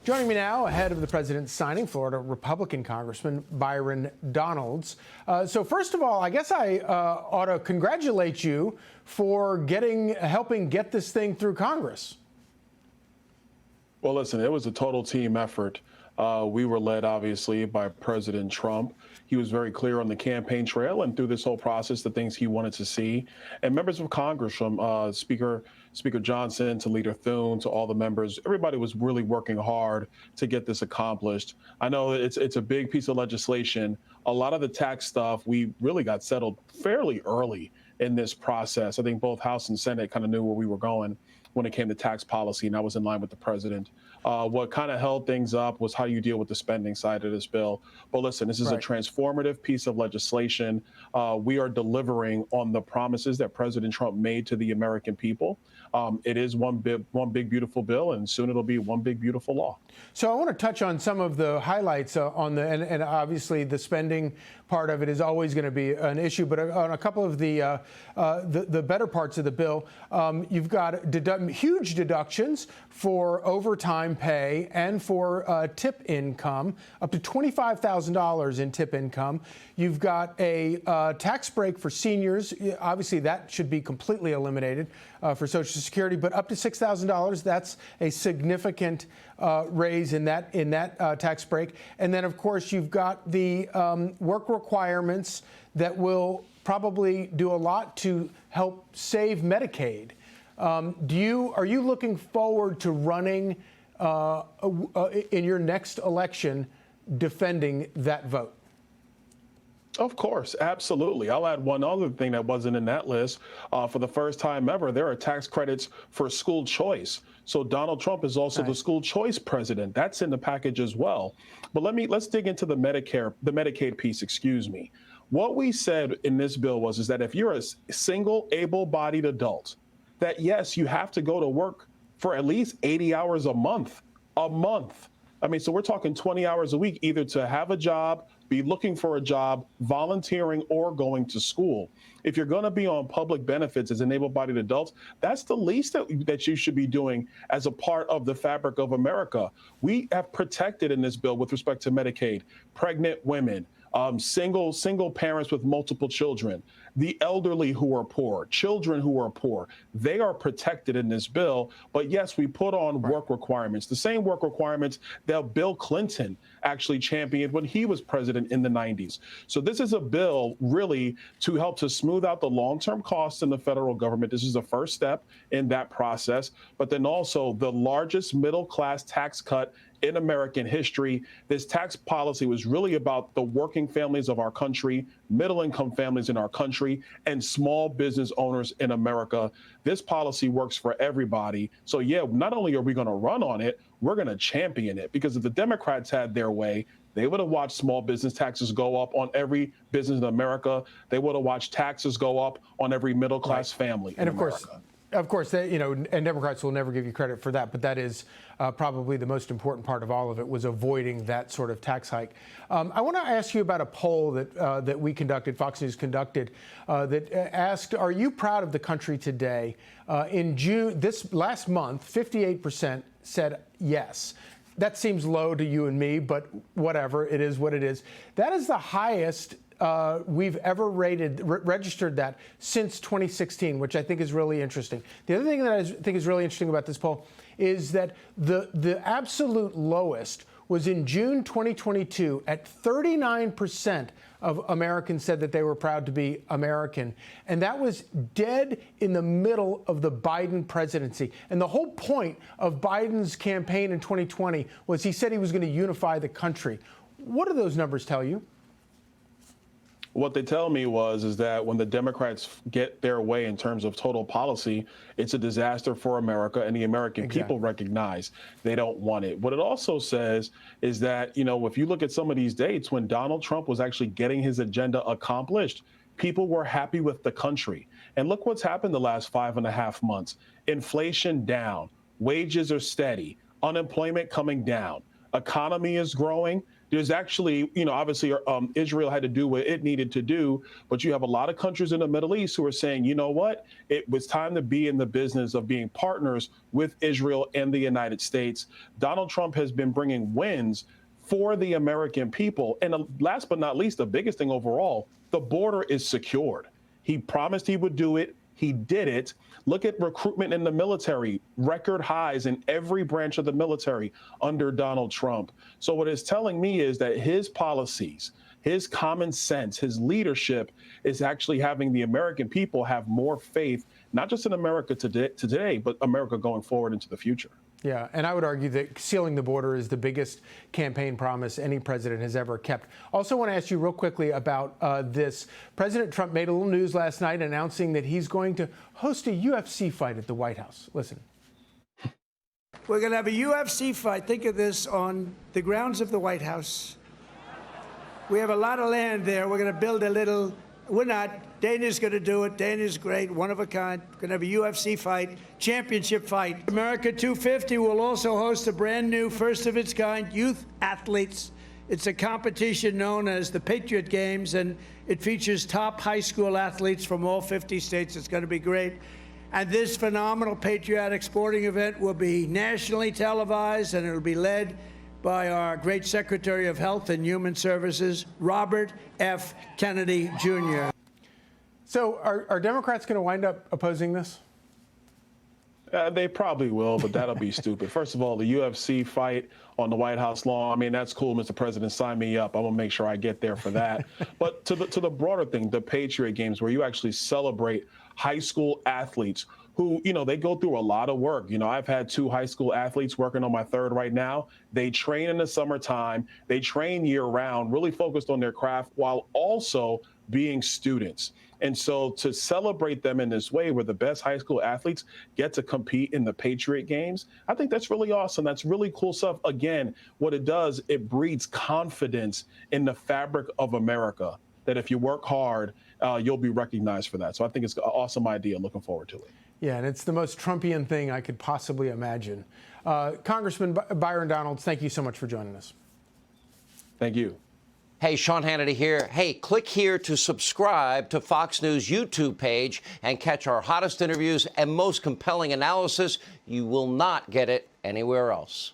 Joining me now, ahead of the president's signing, Florida Republican Congressman Byron Donalds. So first of all, I guess I ought to congratulate you for helping get this thing through Congress. Well, listen, it was a total team effort. We were led, obviously, by President Trump. He was very clear on the campaign trail and through this whole process, the things he wanted to see. And members of Congress, from Speaker Johnson to Leader Thune to all the members, everybody was really working hard to get this accomplished. I know it's a big piece of legislation. A lot of the tax stuff, we really got settled fairly early in this process. I think both House and Senate kind of knew where we were going when it came to tax policy, and I was in line with the president. What kind of held things up was how you deal with the spending side of this bill. But listen, this is a transformative piece of legislation. We are delivering on the promises that President Trump made to the American people. It is one big, beautiful bill, and soon it'll be one big, beautiful law. So I want to touch on some of the highlights and obviously the spending part of it is always going to be an issue, but on a couple of the better parts of the bill, you've got huge deductions for overtime pay and for tip income, up to $25,000 in tip income. You've got a tax break for seniors. Obviously, that should be completely eliminated for Social Security, but up to $6,000. That's a significant raise in that tax break. And then, of course, you've got the work requirements that will probably do a lot to help save Medicaid. Are you looking forward to running in your next election defending that vote? Of course, absolutely. I'll add one other thing that wasn't in that list. For the first time ever, there are tax credits for school choice. So Donald Trump is also the school choice president. That's in the package as well. But let's dig into the Medicaid piece, excuse me. What we said in this bill is that if you're a single able-bodied adult, that yes, you have to go to work for at least 80 hours a month. I mean, so we're talking 20 hours a week, either to have a job, be looking for a job, volunteering, or going to school. If you're going to be on public benefits as an able-bodied adult, that's the least that you should be doing as a part of the fabric of America. We have protected in this bill with respect to Medicaid, pregnant women, single parents with multiple children, the elderly who are poor, children who are poor. They are protected in this bill. But yes, we put on work requirements, the same work requirements that Bill Clinton actually championed when he was president in the 90s. So this is a bill really to help to smooth out the long-term costs in the federal government. This is the first step in that process, but then also the largest middle-class tax cut in American history. This tax policy was really about the working families of our country, middle-income families in our country, and small business owners in America. This policy works for everybody. So yeah, not only are we going to run on it, we're going to champion it, because if the Democrats had their way, they would have watched small business taxes go up on every business in America. They would have watched taxes go up on every middle-class family in America. Of course, and Democrats will never give you credit for that, but that is probably the most important part of all of it, was avoiding that sort of tax hike. I want to ask you about a poll that we conducted, Fox News conducted, that asked, are you proud of the country today? In June, this last month, 58% said yes. That seems low to you and me, but whatever, it is what it is. That is the highest we've ever registered that since 2016, which I think is really interesting. The other thing that I think is really interesting about this poll is that the absolute lowest was in June 2022 at 39% of Americans said that they were proud to be American. And that was dead in the middle of the Biden presidency. And the whole point of Biden's campaign in 2020 was he said he was going to unify the country. What do those numbers tell you? What they tell me is that when the Democrats get their way in terms of total policy, it's a disaster for America, and the American people recognize they don't want it. What it also says is that, if you look at some of these dates when Donald Trump was actually getting his agenda accomplished, people were happy with the country. And look what's happened the last 5.5 months. Inflation down, wages are steady, unemployment coming down, economy is growing. There's actually, obviously Israel had to do what it needed to do, but you have a lot of countries in the Middle East who are saying, you know what, it was time to be in the business of being partners with Israel and the United States. Donald Trump has been bringing wins for the American people. And last but not least, the biggest thing overall, the border is secured. He promised he would do it. He did it. Look at recruitment in the military, record highs in every branch of the military under Donald Trump. So what it's telling me is that his policies, his common sense, his leadership is actually having the American people have more faith, not just in America today, but America going forward into the future. Yeah, and I would argue that sealing the border is the biggest campaign promise any president has ever kept. Also want to ask you real quickly about this. President Trump made a little news last night announcing that he's going to host a UFC fight at the White House. Listen. We're going to have a UFC fight. Think of this on the grounds of the White House. We have a lot of land there. We're going to build a little. We're not. Dana's going to do it. Dana's great, one of a kind. Going to have a UFC fight, championship fight. America 250 will also host a brand new, first of its kind, youth athletes. It's a competition known as the Patriot Games, and it features top high school athletes from all 50 states. It's going to be great. And this phenomenal patriotic sporting event will be nationally televised, and it'll be led by our great Secretary of Health and Human Services, Robert F. Kennedy, Jr. So are Democrats going to wind up opposing this? They probably will, but that'll be stupid. First of all, the UFC fight on the White House lawn, I mean, that's cool, Mr. President, sign me up. I'm going to make sure I get there for that. But to the broader thing, the Patriot Games, where you actually celebrate high school athletes who, they go through a lot of work. I've had 2 high school athletes working on my 3rd right now. They train in the summertime. They train year round, really focused on their craft while also being students. And so to celebrate them in this way, where the best high school athletes get to compete in the Patriot Games, I think that's really awesome. That's really cool stuff. Again, what it does, it breeds confidence in the fabric of America, that if you work hard, you'll be recognized for that. So I think it's an awesome idea. Looking forward to it. Yeah, and it's the most Trumpian thing I could possibly imagine. Congressman Byron Donalds, thank you so much for joining us. Thank you. Hey, Sean Hannity here. Hey, click here to subscribe to Fox News YouTube page and catch our hottest interviews and most compelling analysis. You will not get it anywhere else.